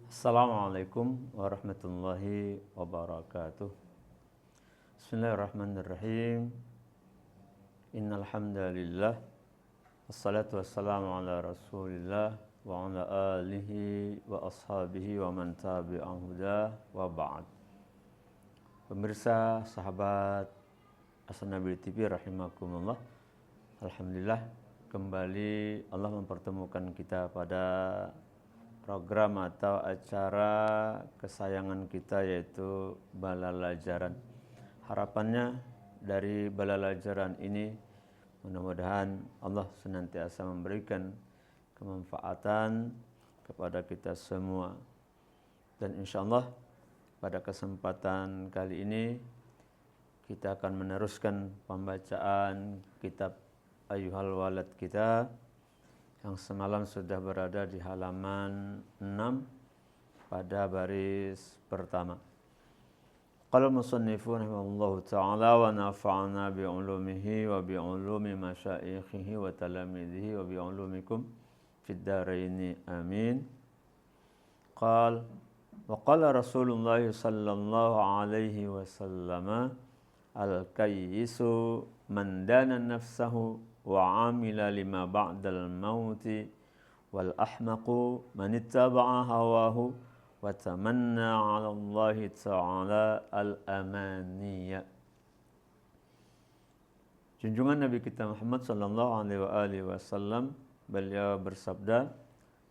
Assalamualaikum warahmatullahi wabarakatuh. Bismillahirrahmanirrahim. Innal hamdalillah wassalatu wassalamu ala Rasulillah wa ala alihi wa ashabihi wa man tabi'ahu huda wa ba'd. Pemirsa, sahabat As-Nabil TV rahimakumullah. Alhamdulillah kembali Allah mempertemukan kita pada program atau acara kesayangan kita, yaitu Balalajaran. Harapannya dari Balalajaran ini mudah-mudahan Allah senantiasa memberikan kemanfaatan kepada kita semua. Dan insya Allah pada kesempatan kali ini kita akan meneruskan pembacaan kitab Ayyuhal Walad kita yang semalam sudah berada di halaman 6 pada baris pertama. Qala al-musannifun rahimahullahu ta'ala wa nafa'ana bi'ulumihi wa bi'ulumi masyaikhihi wa talamidhihi wa bi'ulumikum fid dharaini amin. Qala wa qala Rasulullah sallallahu alaihi wasallam al-kayyisu man dana nafsahu wa amila lima ba'dal mauti wal ahmaqu man ittaba'a hawahu wa tamanna 'ala Allah ta'ala al-amaniya. Junjungan Nabi kita Muhammad sallallahu alaihi wasallam, beliau bersabda,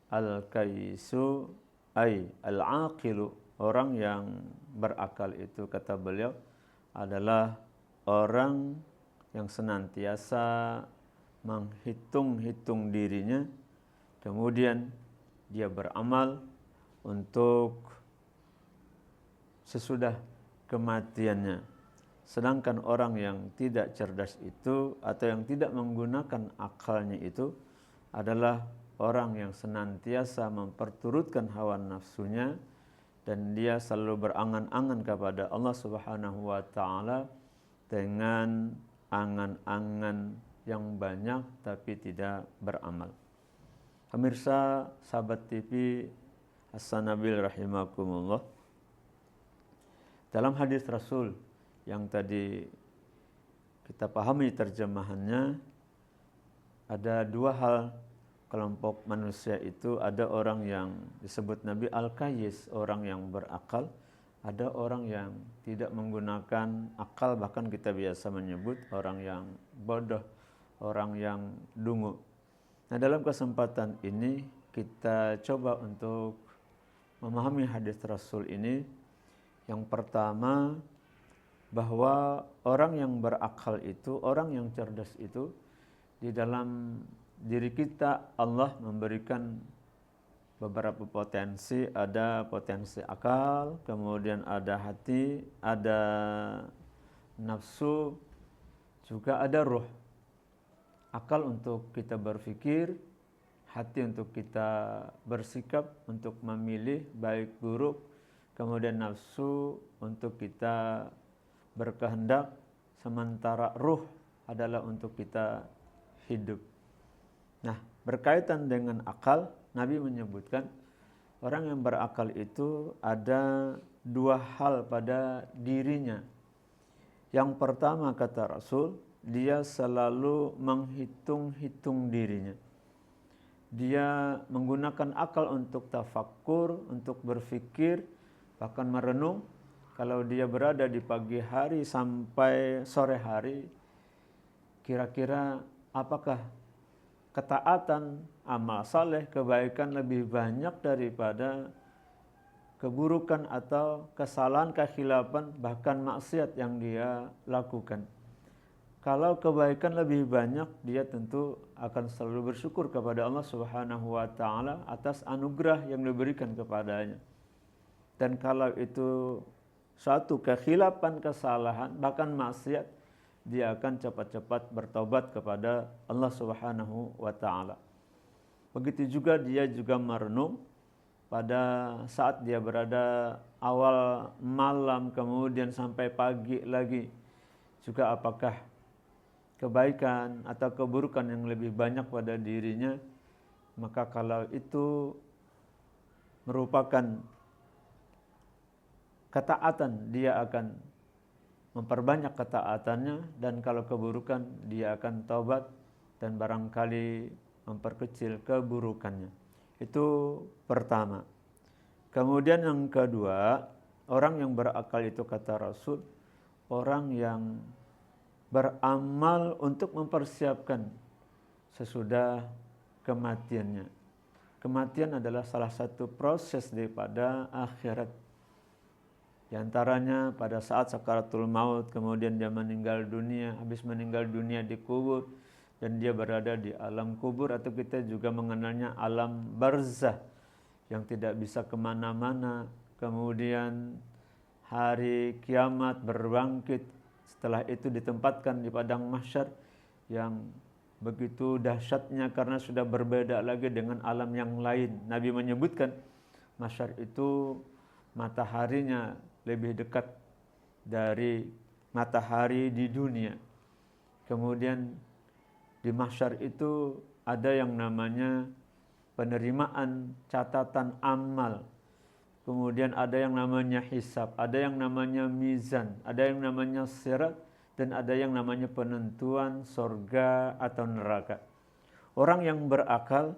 al-kayyisu ay al-aqilu, orang yang berakal itu, kata beliau, adalah orang yang senantiasa menghitung-hitung dirinya, kemudian dia beramal untuk sesudah kematiannya. Sedangkan orang yang tidak cerdas itu atau yang tidak menggunakan akalnya itu adalah orang yang senantiasa memperturutkan hawa nafsunya dan dia selalu berangan-angan kepada Allah Subhanahu wa taala dengan angan-angan yang banyak tapi tidak beramal. Pemirsa sahabat TV As-Nabil rahimakumullah, dalam hadis Rasul yang tadi kita pahami terjemahannya, ada dua hal kelompok manusia itu. Ada orang yang disebut Nabi Al-Kayyis, orang yang berakal. Ada orang yang tidak menggunakan akal, bahkan kita biasa menyebut orang yang bodoh, orang yang dungu. Nah, dalam kesempatan ini kita coba untuk memahami hadis Rasul ini. Yang pertama, bahwa orang yang berakal itu, orang yang cerdas itu, di dalam diri kita Allah memberikan beberapa potensi. Ada potensi akal, kemudian ada hati, ada nafsu, juga ada ruh. Akal untuk kita berpikir, hati untuk kita bersikap, untuk memilih baik buruk, kemudian nafsu untuk kita berkehendak, sementara ruh adalah untuk kita hidup. Nah, berkaitan dengan akal, Nabi menyebutkan orang yang berakal itu ada dua hal pada dirinya. Yang pertama, kata Rasul, dia selalu menghitung-hitung dirinya. Dia menggunakan akal untuk tafakkur, untuk berfikir, bahkan merenung. Kalau dia berada di pagi hari sampai sore hari, kira-kira apakah ketaatan, amal saleh, kebaikan lebih banyak daripada keburukan atau kesalahan, kekhilafan, bahkan maksiat yang dia lakukan. Kalau kebaikan lebih banyak, dia tentu akan selalu bersyukur kepada Allah Subhanahu wa taala atas anugerah yang diberikan kepadanya. Dan kalau itu suatu kekhilafan, kesalahan, bahkan maksiat, dia akan cepat-cepat bertobat kepada Allah Subhanahu wa taala. Begitu juga dia juga merenung pada saat dia berada awal malam kemudian sampai pagi lagi, juga apakah kebaikan atau keburukan yang lebih banyak pada dirinya. Maka kalau itu merupakan ketaatan, dia akan memperbanyak ketaatannya, dan kalau keburukan dia akan taubat dan barangkali memperkecil keburukannya. Itu pertama. Kemudian yang kedua, orang yang berakal itu kata Rasul, orang yang beramal untuk mempersiapkan sesudah kematiannya. Kematian adalah salah satu proses daripada akhirat. Di antaranya pada saat sakaratul maut, kemudian dia meninggal dunia, habis meninggal dunia dikubur, dan dia berada di alam kubur, atau kita juga mengenalnya alam barzah, yang tidak bisa kemana-mana. Kemudian hari kiamat berbangkit, setelah itu ditempatkan di padang mahsyar yang begitu dahsyatnya karena sudah berbeda lagi dengan alam yang lain. Nabi menyebutkan mahsyar itu mataharinya lebih dekat dari matahari di dunia. Kemudian di mahsyar itu ada yang namanya penerimaan catatan amal. Kemudian ada yang namanya hisab, ada yang namanya mizan, ada yang namanya sirat, dan ada yang namanya penentuan surga atau neraka. Orang yang berakal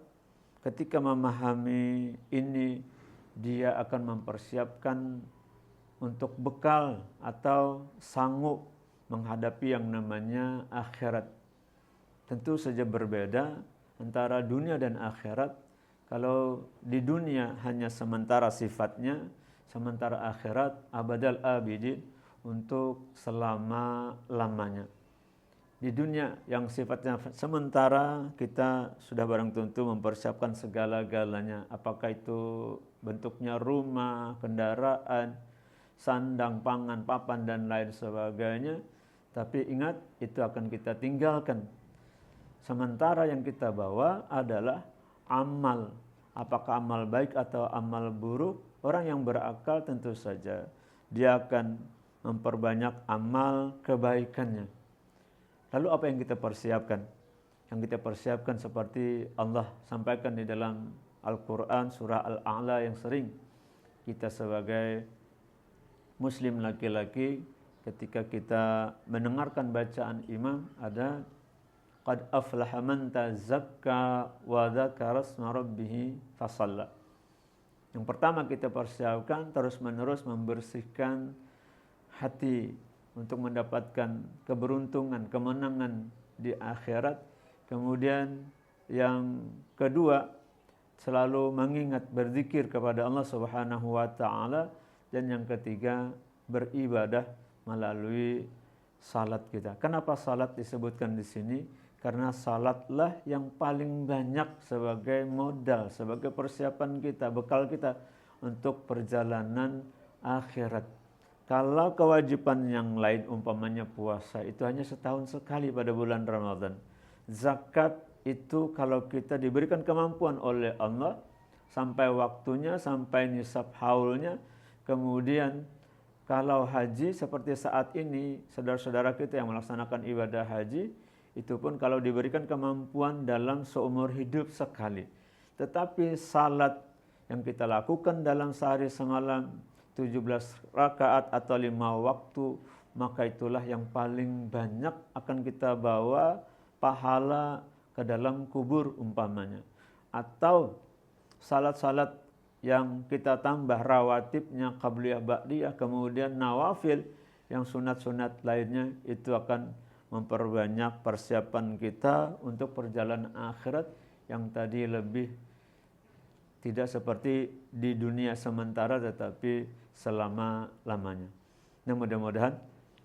ketika memahami ini, dia akan mempersiapkan untuk bekal atau sanggup menghadapi yang namanya akhirat. Tentu saja berbeda antara dunia dan akhirat. Kalau di dunia hanya sementara sifatnya, sementara akhirat abadal abidin, untuk selama-lamanya. Di dunia yang sifatnya sementara, kita sudah barang tentu mempersiapkan segala-galanya. Apakah itu bentuknya rumah, kendaraan, sandang, pangan, papan, dan lain sebagainya. Tapi ingat, itu akan kita tinggalkan. Sementara yang kita bawa adalah amal. Apakah amal baik atau amal buruk? Orang yang berakal tentu saja dia akan memperbanyak amal kebaikannya. Lalu apa yang kita persiapkan? Yang kita persiapkan seperti Allah sampaikan di dalam Al-Quran surah Al-A'la yang sering kita sebagai muslim laki-laki ketika kita mendengarkan bacaan imam, ada qad aflaha man tazakka wa dzakara asma rabbih fasalla. Yang pertama kita persiapkan terus-menerus membersihkan hati untuk mendapatkan keberuntungan, kemenangan di akhirat. Kemudian yang kedua, selalu mengingat berzikir kepada Allah Subhanahu wa taala, dan yang ketiga beribadah melalui salat kita. Kenapa salat disebutkan di sini? Karena salatlah yang paling banyak sebagai modal, sebagai persiapan kita, bekal kita untuk perjalanan akhirat. Kalau kewajiban yang lain umpamanya puasa itu hanya setahun sekali pada bulan Ramadan. Zakat itu kalau kita diberikan kemampuan oleh Allah sampai waktunya, sampai nisab haulnya. Kemudian kalau haji seperti saat ini, saudara-saudara kita yang melaksanakan ibadah haji, itu pun kalau diberikan kemampuan dalam seumur hidup sekali. Tetapi salat yang kita lakukan dalam sehari semalam, 17 rakaat atau 5 waktu, maka itulah yang paling banyak akan kita bawa pahala ke dalam kubur umpamanya. Atau salat-salat yang kita tambah rawatibnya, qabliyah, ba'diyah, kemudian nawafil yang sunat-sunat lainnya, itu akan memperbanyak persiapan kita untuk perjalanan akhirat yang tadi lebih tidak seperti di dunia sementara tetapi selama-lamanya. Nah, mudah-mudahan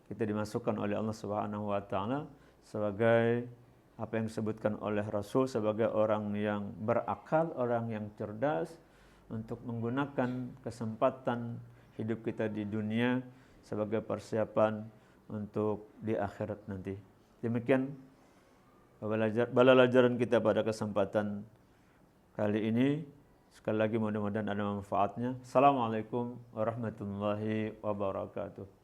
kita dimasukkan oleh Allah Subhanahu wa taala sebagai apa yang disebutkan oleh Rasul, sebagai orang yang berakal, orang yang cerdas untuk menggunakan kesempatan hidup kita di dunia sebagai persiapan untuk di akhirat nanti. Demikian pembelajaran kita pada kesempatan kali ini. Sekali lagi mudah-mudahan ada manfaatnya. Assalamualaikum warahmatullahi wabarakatuh.